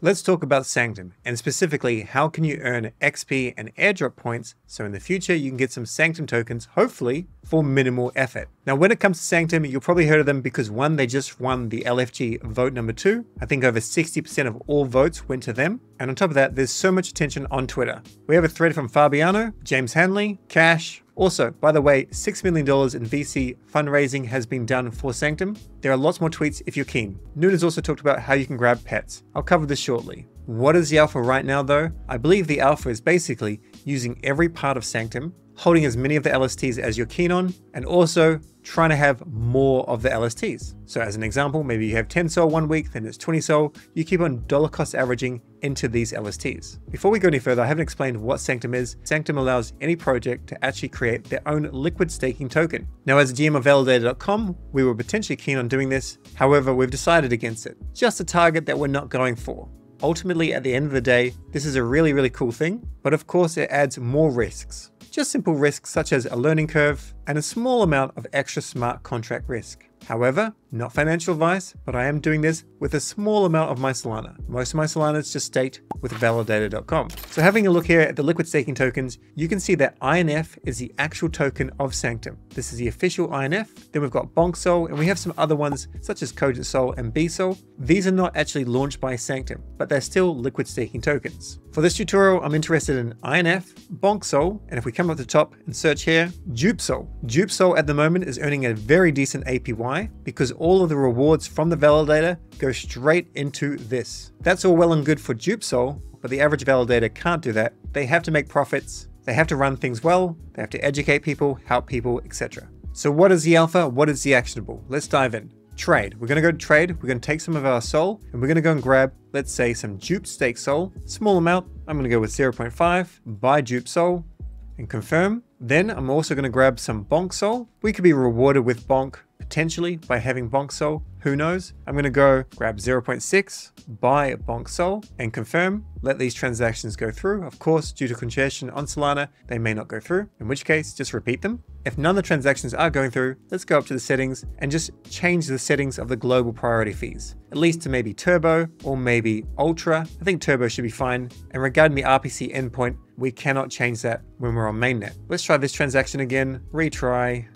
Let's talk about Sanctum, and specifically how can you earn XP and airdrop points so in the future you can get some Sanctum tokens, hopefully, for minimal effort. Now when it comes to Sanctum, you've probably heard of them because one, they just won the LFG vote number 2. I think over 60% of all votes went to them. And on top of that, there's so much attention on Twitter. We have a thread from Fabiano, James Hanley, Cash. Also, by the way, $6 million in VC fundraising has been done for Sanctum. There are lots more tweets if you're keen. Noon has also talked about how you can grab pets. I'll cover this shortly. What is the alpha right now though? I believe the alpha is basically using every part of Sanctum, holding as many of the LSTs as you're keen on, and also trying to have more of the LSTs. So as an example, maybe you have 10 SOL one week, then it's 20 SOL. You keep on dollar cost averaging into these LSTs. Before we go any further, I haven't explained what Sanctum is. Sanctum allows any project to actually create their own liquid staking token. Now as a GM of Validator.com, we were potentially keen on doing this. However, we've decided against it. Just a target that we're not going for. Ultimately, at the end of the day, this is a really cool thing, but of course it adds more risks. Just simple risks such as a learning curve and a small amount of extra smart contract risk. However, not financial advice, but I am doing this with a small amount of my Solana. Most of my Solana is just staked with Validator.com. So having a look here at the liquid staking tokens, you can see that INF is the actual token of Sanctum. This is the official INF. Then we've got BonkSOL, and we have some other ones such as JitoSOL and BSOL. These are not actually launched by Sanctum, but they're still liquid staking tokens. For this tutorial, I'm interested in INF, BonkSOL, and if we come up the top and search here, JitoSOL. JitoSOL at the moment is earning a very decent APY because all of the rewards from the validator go straight into this. That's all well and good for JitoSOL, but the average validator can't do that. They have to make profits, they have to run things well, they have to educate people, help people, etc. So what is the alpha? What is the actionable? Let's dive in. Trade. We're going to go to trade. We're going to take some of our SOL and we're going to go and grab, let's say, some Jupe stake SOL. Small amount. I'm going to go with 0.5. Buy Jupe SOL and confirm. Then I'm also going to grab some BonkSOL. We could be rewarded with Bonk potentially by having BonkSOL. Who knows? I'm going to go grab 0.6, buy BonkSOL and confirm. Let these transactions go through. Of course, due to congestion on Solana, they may not go through, in which case just repeat them. If none of the transactions are going through, let's go up to the settings and just change the settings of the global priority fees, at least to maybe Turbo or maybe Ultra. I think Turbo should be fine. And regarding the RPC endpoint, we cannot change that when we're on mainnet. Let's try this transaction again, retry,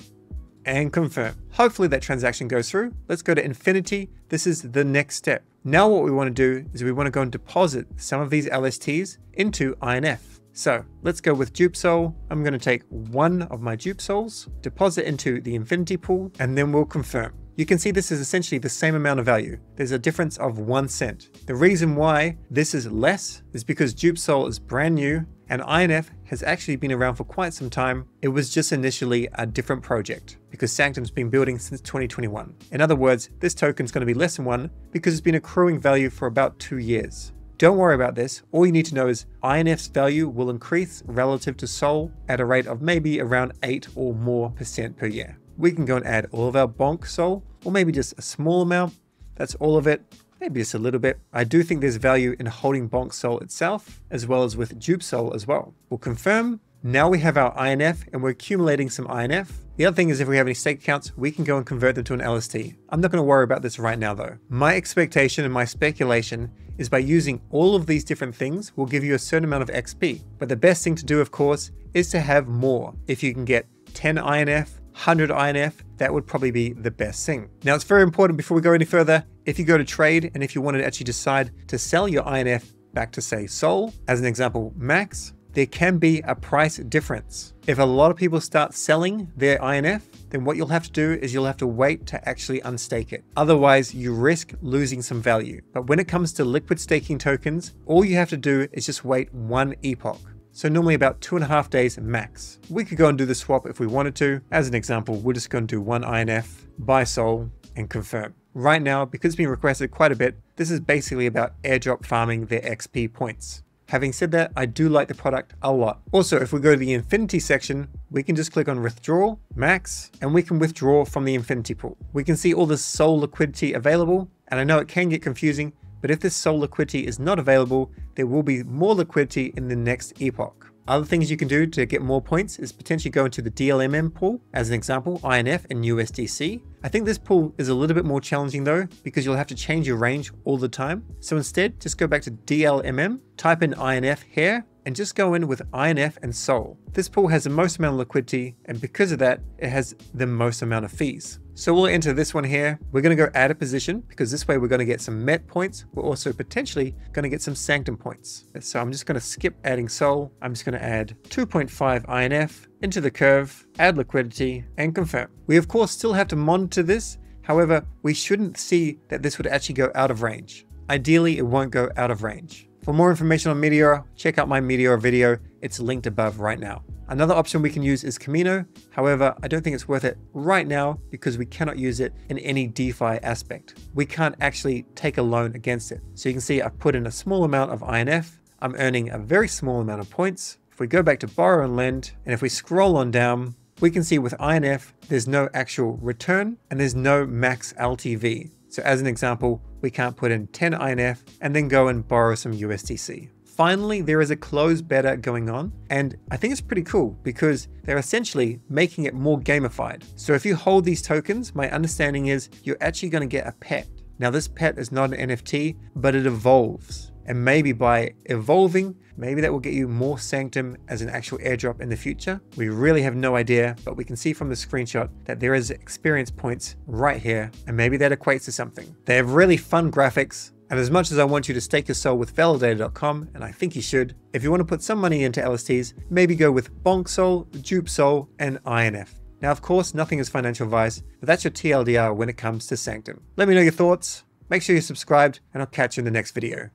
and confirm. Hopefully that transaction goes through. Let's go to Infinity. This is the next step. Now what we want to do is we want to go and deposit some of these LSTs into INF. So let's go with JitoSOL. I'm going to take one of my JitoSOLs, deposit into the Infinity pool, and then we'll confirm. You can see this is essentially the same amount of value. There's a difference of 1 cent. The reason why this is less is because JitoSOL is brand new and INF has actually been around for quite some time. It was just initially a different project because Sanctum's been building since 2021. In other words, this token's going to be less than 1 because it's been accruing value for about 2 years. Don't worry about this. All you need to know is INF's value will increase relative to SOL at a rate of maybe around 8 or more % per year. We can go and add all of our BonkSOL or maybe just a small amount. That's all of it. Maybe just a little bit. I do think there's value in holding BonkSOL itself, as well as with JitoSOL as well. We'll confirm. Now we have our INF and we're accumulating some INF. The other thing is if we have any stake accounts, we can go and convert them to an LST. I'm not going to worry about this right now though. My expectation and my speculation is by using all of these different things will give you a certain amount of XP. But the best thing to do, of course, is to have more. If you can get 10 INF, 100 INF, that would probably be the best thing. Now it's very important before we go any further, if you go to trade and if you want to actually decide to sell your INF back to say SOL, as an example, Max, there can be a price difference. If a lot of people start selling their INF, then what you'll have to do is you'll have to wait to actually unstake it. Otherwise, you risk losing some value. But when it comes to liquid staking tokens, all you have to do is just wait 1 epoch. So normally about 2.5 days max. We could go and do the swap if we wanted to. As an example, we're just going to do 1 INF, buy SOL, and confirm. Right now, because it's been requested quite a bit, this is basically about airdrop farming their XP points. Having said that, I do like the product a lot. Also, if we go to the Infinity section, we can just click on withdrawal, max, and we can withdraw from the Infinity pool. We can see all the SOL liquidity available, and I know it can get confusing, but if this SOL liquidity is not available, there will be more liquidity in the next epoch. Other things you can do to get more points is potentially go into the DLMM pool, as an example, INF and USDC. I think this pool is a little bit more challenging though, because you'll have to change your range all the time. So instead, just go back to DLMM, type in INF here, and just go in with INF and SOL. This pool has the most amount of liquidity, and because of that, it has the most amount of fees. So we'll enter this one here. We're going to go add a position because this way we're going to get some MET points. We're also potentially going to get some Sanctum points. So I'm just going to skip adding SOL. I'm just going to add 2.5 INF into the curve, add liquidity, and confirm. We of course still have to monitor this. However, we shouldn't see that this would actually go out of range. Ideally, it won't go out of range. For more information on Meteor, check out my Meteor video. It's linked above right now. Another option we can use is Camino. However, I don't think it's worth it right now because we cannot use it in any DeFi aspect. We can't actually take a loan against it. So you can see I've put in a small amount of INF. I'm earning a very small amount of points. If we go back to borrow and lend, and if we scroll on down, we can see with INF, there's no actual return and there's no max LTV. So as an example, we can't put in 10 INF and then go and borrow some USDC. Finally, there is a closed beta going on, and I think it's pretty cool because they're essentially making it more gamified. So if you hold these tokens, my understanding is you're actually going to get a pet. Now this pet is not an NFT, but it evolves. And maybe by evolving, maybe that will get you more Sanctum as an actual airdrop in the future. We really have no idea, but we can see from the screenshot that there is experience points right here, and maybe that equates to something. They have really fun graphics. And as much as I want you to stake your SOL with validator.com, and I think you should, if you want to put some money into LSTs, maybe go with BonkSOL, JitoSOL, and INF. Now, of course, nothing is financial advice, but that's your TLDR when it comes to Sanctum. Let me know your thoughts, make sure you're subscribed, and I'll catch you in the next video.